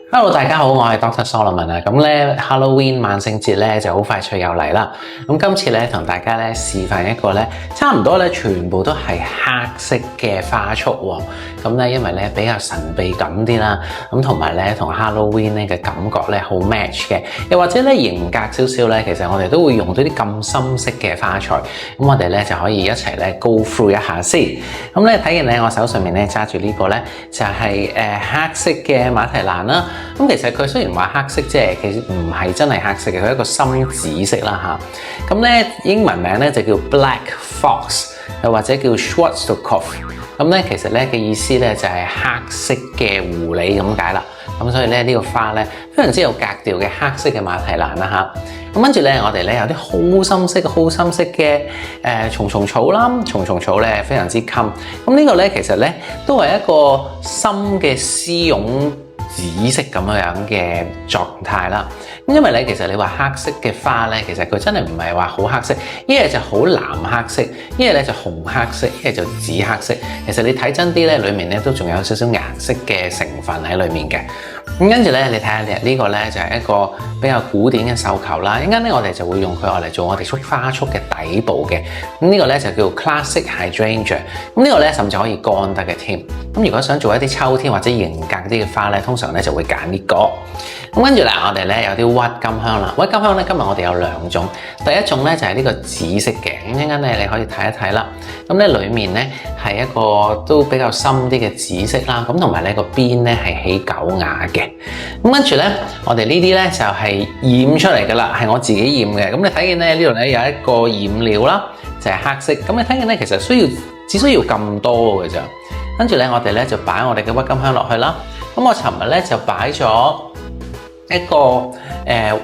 Hello，大家好，我係 Dr. Solomon 啊。咁咧 Halloween 萬聖節咧就好快脆又嚟啦。咁今次咧同大家咧示範一個咧差唔多咧全部都係黑色嘅花束喎。咁咧因為咧比較神秘感啲啦，咁同埋咧同 Halloween 咧嘅感覺咧好 match 嘅。又或者咧型格少少咧，其實我哋都會用到啲咁深色嘅花材。咁我哋咧就可以一齊咧 go through 一下先。咁咧睇見咧我手上面咧揸住呢個咧就係黑色嘅馬蹄蘭啦。咁其實佢雖然話黑色，即係其實唔係真係黑色嘅，佢係一個深紫色啦嚇。咁咧英文名咧就叫 Black Fox， 又或者叫 Schwarzkopf。咁咧其實咧嘅意思咧就係黑色嘅狐狸咁解啦。咁所以咧呢個花咧非常之有格調嘅黑色嘅馬蹄蘭啦嚇。咁跟住咧我哋咧有啲好深色嘅蟲蟲草啦，蟲蟲草咧非常之襟。咁呢個咧其實咧都係一個深嘅絲絨紫色咁樣嘅狀態啦，因為咧其實你話黑色嘅花咧，其實佢真係唔係話好黑色，一係就好藍黑色，一係咧就紅黑色，一係就紫黑色。其實你睇真啲咧，裡面咧都仲有少少顏色嘅成分喺裡面嘅。咁跟住咧，你睇下呢個咧就係一個比較古典嘅繡球啦。一陣間咧我哋就會用佢嚟做我哋束花束嘅底部嘅。咁呢個咧就叫 Classic Hydrangea。咁呢個咧甚至可以乾得嘅添。咁如果想做一啲秋天或者型格啲嘅花咧，通常咧就會揀呢個。咁跟住咧，我哋咧有啲鬱金香啦。鬱金香咧，今日我哋有兩種。第一種咧就係呢個紫色嘅。咁一陣間咧你可以睇一睇啦。咁咧裡面咧係一個都比較深啲嘅紫色啦。咁同埋咧個邊咧係起狗牙嘅。咁跟住咧，我哋呢啲咧就係染出嚟噶啦，係我自己染嘅。咁你睇見咧呢度咧有一個染料啦，就係黑色。咁你睇見咧其實只需要咁多嘅咋。跟住咧，我哋咧就擺我哋嘅鬱金香落去啦。咁我尋日咧就擺咗一個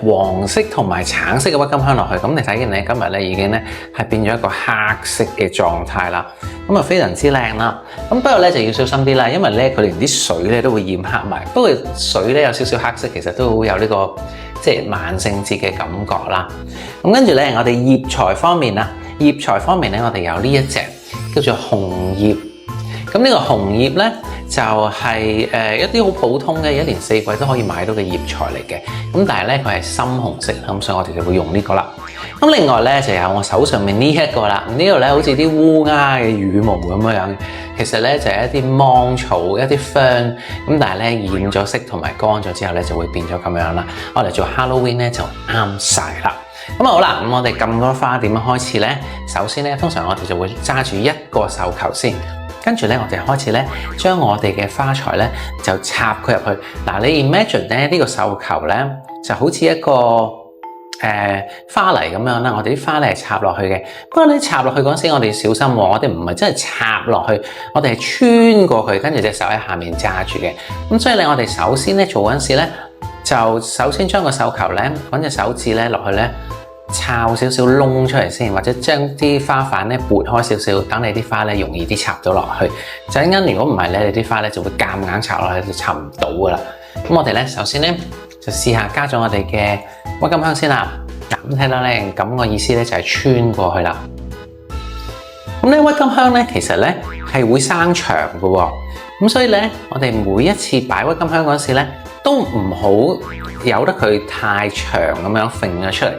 黃色同埋橙色嘅鬱金香落去。咁你睇見咧今日咧已經咧係變咗一個黑色嘅狀態啦。咁啊非常之靚啦。咁不過咧就要小心啲啦，因為咧佢連啲水咧都會染黑埋。不過水咧有少少黑色，其實都好有呢個即係萬聖節嘅感覺啦。咁跟住咧，我哋葉材方面啊，葉材方面咧我哋有呢一隻叫做紅葉。咁呢個紅葉咧就係一啲好普通嘅一年四季都可以買到嘅葉材嚟嘅。咁但係咧佢係深紅色，咁所以我哋就會用呢個啦。咁另外咧就有我手上面呢一個啦。呢度咧好似啲烏鴉嘅羽毛咁樣，其實咧就係一啲芒草、一啲 fern。咁但係咧染咗色同埋乾咗之後咧就會變咗咁樣啦。我哋做 Halloween 咧就啱晒啦。咁好啦，咁我哋咁多花點樣開始咧？首先咧，通常我哋就會揸住一個繡球先。跟住咧，我哋開始咧，將我哋嘅花材咧就插佢入去。嗱，你 imagine 咧呢個繡球咧就好似一個花泥咁樣啦。我哋啲花咧係插落去嘅。不過咧插落去嗰陣時，我哋要小心喎。我哋唔係真係插落去，我哋係穿過去，跟住隻手喺下面揸住嘅。咁所以咧，我哋首先咧做嗰陣時咧，就首先將個繡球咧揾隻手指咧落去咧，抄少少窿出嚟先，或者將啲花瓣咧撥開少少，等你啲花咧容易啲插到落去。就陣間如果唔係咧，你啲花咧就會夾硬插落去，就插唔到噶啦。咁我哋咧首先咧就試下加咗我哋嘅鬱金香先啦。嗱，咁睇到咧咁個意思咧就係穿過去啦。咁咧鬱金香咧其實咧係會生長噶喎。咁所以咧我哋每一次擺鬱金香嗰時咧都唔好由得佢太長咁樣揈咗出嚟。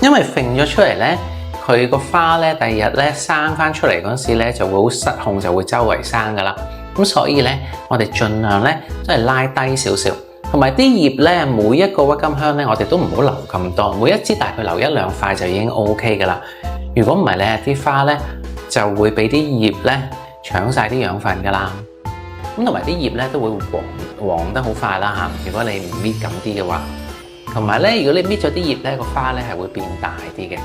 因為揈咗出嚟咧，佢個花咧第二日咧生翻出嚟嗰時咧就會好失控，就會周圍生噶啦。咁所以咧，我哋盡量咧都係拉低少少，同埋啲葉咧每一個鬱金香咧，我哋都唔好留咁多，每一支大概留一兩塊就已經 OK 噶啦。如果唔係咧，啲花咧就會俾啲葉咧搶晒啲養分噶啦。咁同埋啲葉咧都會黃得好快啦嚇。如果你唔搣緊啲嘅話。同埋咧，如果你搣咗啲葉咧，個花咧係會變大啲嘅。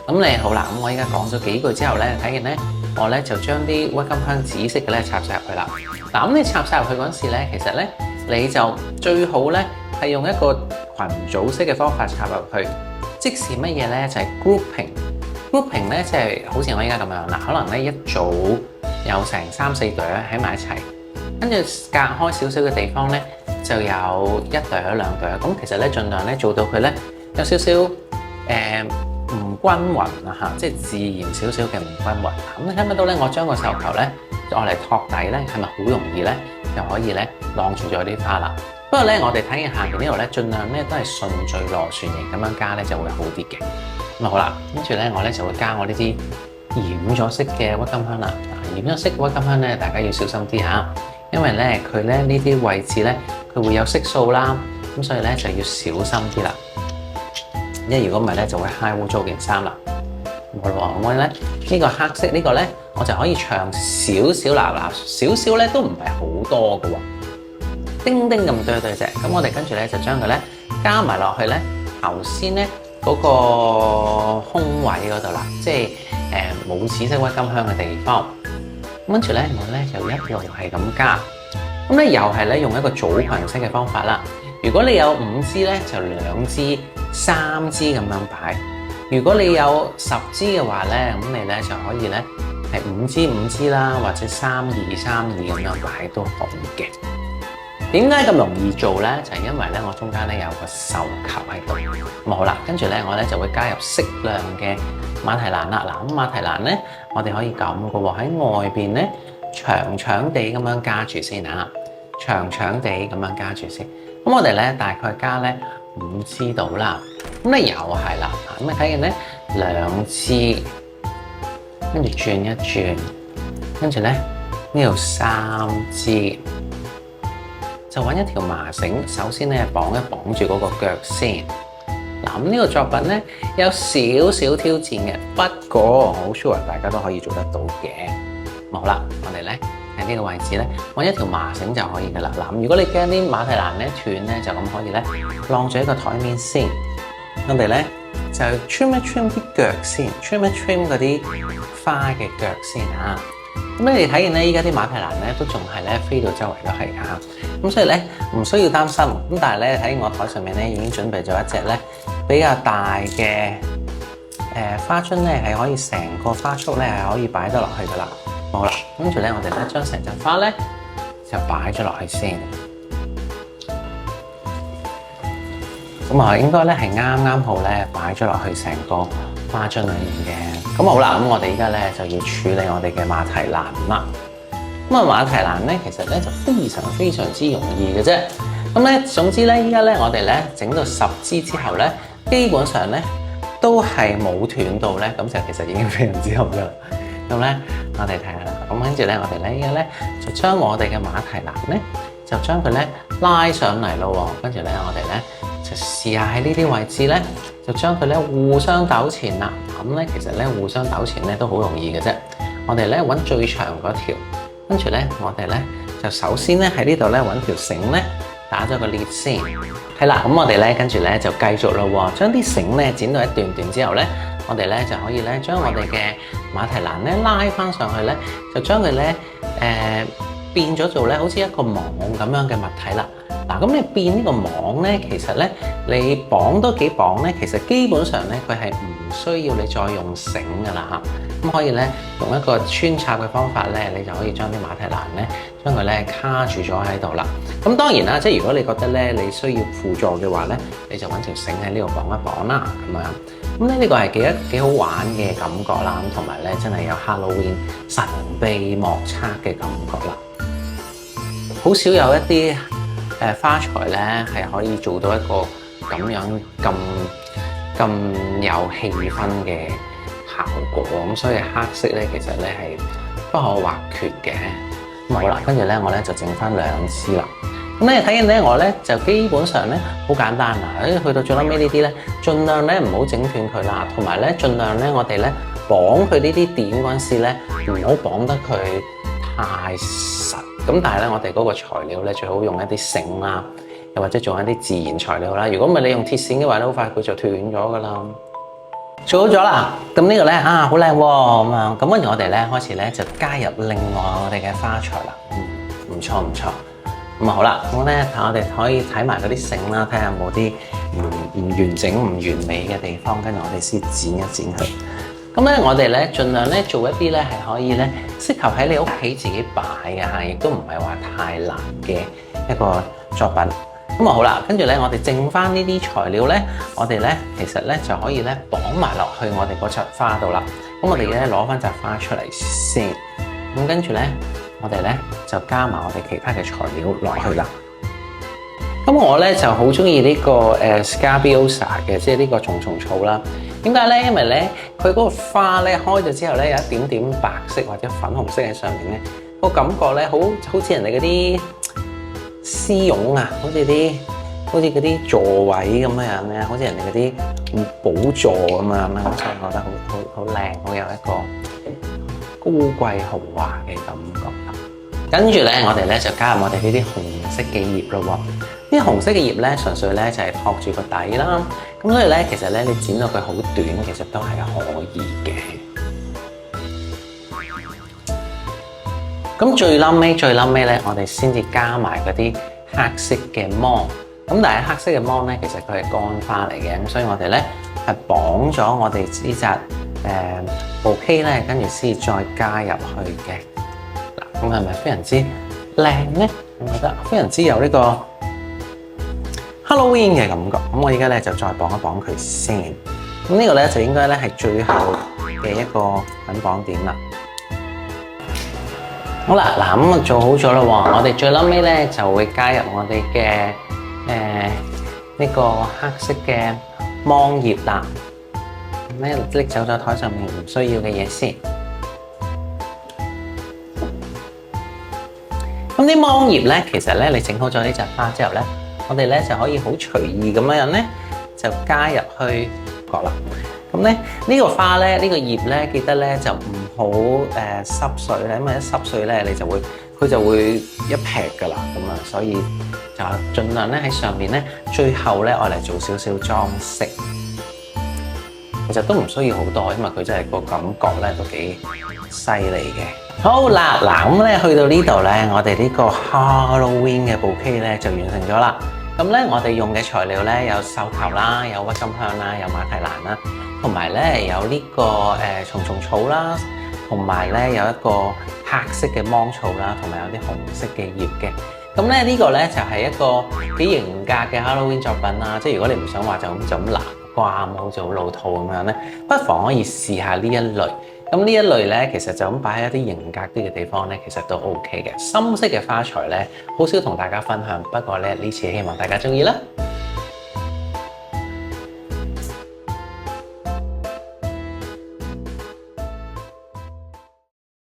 咁你好啦，咁我依家講咗幾句之後咧，睇見咧，我咧就將啲鬱金香紫色嘅咧插晒入去啦。嗱，咁你插晒入去嗰陣時咧，其實咧你就最好咧係用一個群組式嘅方法插入去。即是乜嘢咧？就係 grouping。grouping 咧即係好似我依家咁樣啦，可能咧一組有成3、4朵喺埋一齊，跟住隔開少少嘅地方咧。就有1朵2朵，咁其實咧盡量咧做到佢咧有少少唔均勻啊嚇，即係自然少少嘅唔均勻。咁你睇唔睇到咧？我將個繡球咧愛嚟托底咧，係咪好容易咧就可以咧晾住咗啲花啦？不過咧，我哋睇見下邊呢度咧，盡量咧都係順序螺旋形咁樣加咧就會好啲嘅。咁啊好啦，跟住咧我咧就會加我呢啲染咗色嘅鬱金香啦。染咗色嘅鬱金香咧，大家要小心啲嚇，因為咧佢咧呢啲位置咧佢會有色素啦，咁所以咧就要小心啲啦。因為如果唔係咧就會揩污糟件衫啦。好啦，咁我咧呢個黑色呢個咧我就可以長少少嗱，少少咧都唔係好多嘅喎。丁丁咁多啫，咁我哋跟住咧就將佢咧加埋落去咧頭先咧嗰個空位嗰度啦，即係冇紫色鬱金香嘅地方。跟住咧我咧就一路係咁加，咁咧又係咧用一個組群式嘅方法啦。如果你有5支咧，就2支、3支咁樣擺；如果你有10支嘅話咧，咁你咧就可以咧係5支5支啦，或者3、2、3、2咁樣擺都可以嘅。點解咁容易做咧？就係因為咧，我中間咧有個繡球喺度。咁好啦，跟住咧我咧就會加入適量嘅馬蹄蘭啦。嗱，咁馬蹄蘭咧，我哋可以咁嘅喎，喺外邊咧長長地咁樣加住先啊，長長地咁樣加住先。咁我哋咧大概加咧5支到啦。咁咧又係啦，咁你睇見咧2支，跟住轉一轉，跟住咧呢度3支。就揾一條麻繩，首先咧綁住嗰個腳先。嗱，咁呢個作品咧有少少挑戰嘅，不過我好 sure 大家都可以做得到嘅。咁好啦，我哋咧喺呢個位置咧揾一條麻繩就可以噶啦。嗱，如果你驚啲馬蹄蘭咧斷咧，就咁可以咧晾住喺個台面先。我哋咧就 trim 一 trim 啲腳先 ，trim 一 trim 嗰啲花嘅腳先啊。咁你哋睇見咧，依家啲馬蹄蘭咧都仲係咧飛到周圍都係㗎，咁所以咧唔需要擔心。咁但係咧喺我台上面咧已經準備咗一隻咧比較大嘅花樽咧，係可以成個花束咧係可以擺得落去㗎啦。好啦，跟住咧我哋咧將成隻花咧就擺咗落去先。咁啊應該咧係啱好咧擺咗落去成個花樽裏面嘅。咁好啦，咁我哋依家咧就要處理我哋嘅馬蹄蘭啦。咁啊馬蹄蘭咧其實咧就非常之容易嘅啫。咁咧總之咧依家咧我哋咧整到10支之後咧，基本上咧都係冇斷到咧，咁就其實已經非常之好啦。咁咧我哋睇下啦，咁跟住咧我哋咧依家咧就將我哋嘅馬蹄蘭咧就將佢咧拉上嚟咯喎，跟住咧我哋咧就試下喺呢啲位置咧就將佢咧互相糾纏啦。咁咧其實咧互相糾纏咧都好容易嘅啫。我哋咧揾最長嗰條，跟住咧我哋咧就首先咧喺呢度咧揾條繩咧打咗個裂先。係啦，咁我哋咧跟住咧就繼續咯喎，將啲繩咧剪到一段段之後咧，我哋咧就可以咧將我哋嘅馬蹄蘭咧拉翻上去咧，就將佢咧變咗做咧好似一個網咁樣嘅物體啦。嗱，咁你變呢個網咧，其實咧你綁多幾綁咧，其實基本上咧佢係唔需要你再用繩噶啦嚇。咁可以咧用一個穿插嘅方法咧，你就可以將啲馬蹄蘭咧將佢咧卡住咗喺度啦。咁當然啦，即係如果你覺得咧你需要輔助嘅話咧，你就揾條繩喺呢度綁一綁啦咁樣。咁咧呢個係幾好玩嘅感覺啦，咁同埋咧真係有 Halloween 神秘莫測嘅感覺啦。好少有一啲花材咧係可以做到一個咁樣咁有氣氛嘅效果，咁所以黑色咧其實咧係不可或缺嘅。咁好啦，跟住咧我咧就剩翻2支啦。咁咧睇見咧我咧就基本上咧好簡單啦，去到最尾呢啲咧，盡量咧唔好整斷佢啦，同埋咧盡量咧我哋咧綁佢呢啲點嗰陣時咧唔好綁得佢太實。咁但係咧我哋嗰個材料咧最好用一啲繩啦，又或者做一啲自然材料啦。如果唔係你用鐵線嘅話咧，好快佢就斷咗噶啦。做好咗啦，咁呢個咧好靚喎咁樣。咁跟住我哋咧開始咧就加入另外我哋嘅花材啦。唔錯唔錯。咁好啦，咁咧我哋可以睇埋嗰啲繩啦，睇下有冇啲唔完整、唔完美嘅地方，跟住我哋先剪一剪佢。咁咧我哋咧盡量咧做一啲咧係可以咧適合喺你屋企自己擺嘅嚇，亦都唔係話太難嘅一個作品。咁好啦，跟住咧我哋剩翻呢啲材料咧，我哋咧其實咧就可以咧綁埋落去我哋嗰扎花度啦。咁我哋咧攞翻扎花出嚟先，咁跟住咧我哋咧就加埋我哋其他嘅材料落去啦。咁我咧就好中意呢個Scabiosa 嘅，即係呢個蟲蟲草啦。點解咧？因為咧佢嗰個花咧開咗之後咧有一點點白色或者粉紅色喺上面咧，個感覺咧好似人哋嗰啲絲絨啊，好似嗰啲座位咁樣咧，好似人哋嗰啲寶座咁樣啦，所以我覺得好靚，好有一個高貴豪華嘅感覺。跟住咧，我哋咧就加入我哋呢啲紅色嘅葉咯喎。呢啲紅色嘅葉咧，純粹咧就係托住個底啦。咁所以咧，其實咧你剪到佢好短，其實都係可以嘅。咁最冧尾咧，我哋先至加埋嗰啲黑色嘅芒。咁但係黑色嘅芒咧，其實佢係乾花嚟嘅，咁所以我哋咧係綁咗我哋呢隻bouquet咧，跟住先再加入去嘅。嗱，咁係咪非常之靚咧？我覺得非常之有呢個 Halloween 嘅感覺。咁我而家咧就再綁一綁佢先。咁呢個咧就應該咧係最後嘅一個捆綁點啦。好啦，嗱咁做好咗啦喎，我哋最尾咧就會加入我哋嘅呢個黑色嘅芒葉啦。咁咧拎走咗台上面唔需要嘅嘢先。咁啲芒葉咧，其實咧你整好咗呢隻花之後咧，我哋咧就可以好隨意咁樣咧就加入去角啦。咁咧呢個花咧，呢個葉咧，記得咧就唔好濕水咧，因為一濕水咧你就會佢就會一劈噶啦，咁啊，所以就盡量咧喺上面咧，最後咧我嚟做少少裝飾。其實都唔需要好多，因為佢真係個感覺咧都幾犀利嘅。好啦，嗱咁咧去到呢度咧，我哋呢個 Halloween 嘅 bouquet 咧就完成咗啦。咁咧我哋用嘅材料咧有獸頭啦，有鬱金香啦，有馬蹄蘭啦，同埋咧有呢個蟲蟲草啦，同埋咧有一個黑色嘅芒草啦，同埋有啲紅色嘅葉嘅。咁咧呢個咧就係一個幾型格嘅 Halloween 作品啦。即係如果你唔想話就咁南瓜咁，好似好老套咁樣咧，不妨可以試下呢一類。咁呢一類咧，其實就咁擺喺一啲型格啲嘅地方咧，其實都 OK 嘅。深色嘅花材咧，好少同大家分享，不過咧呢次希望大家中意啦。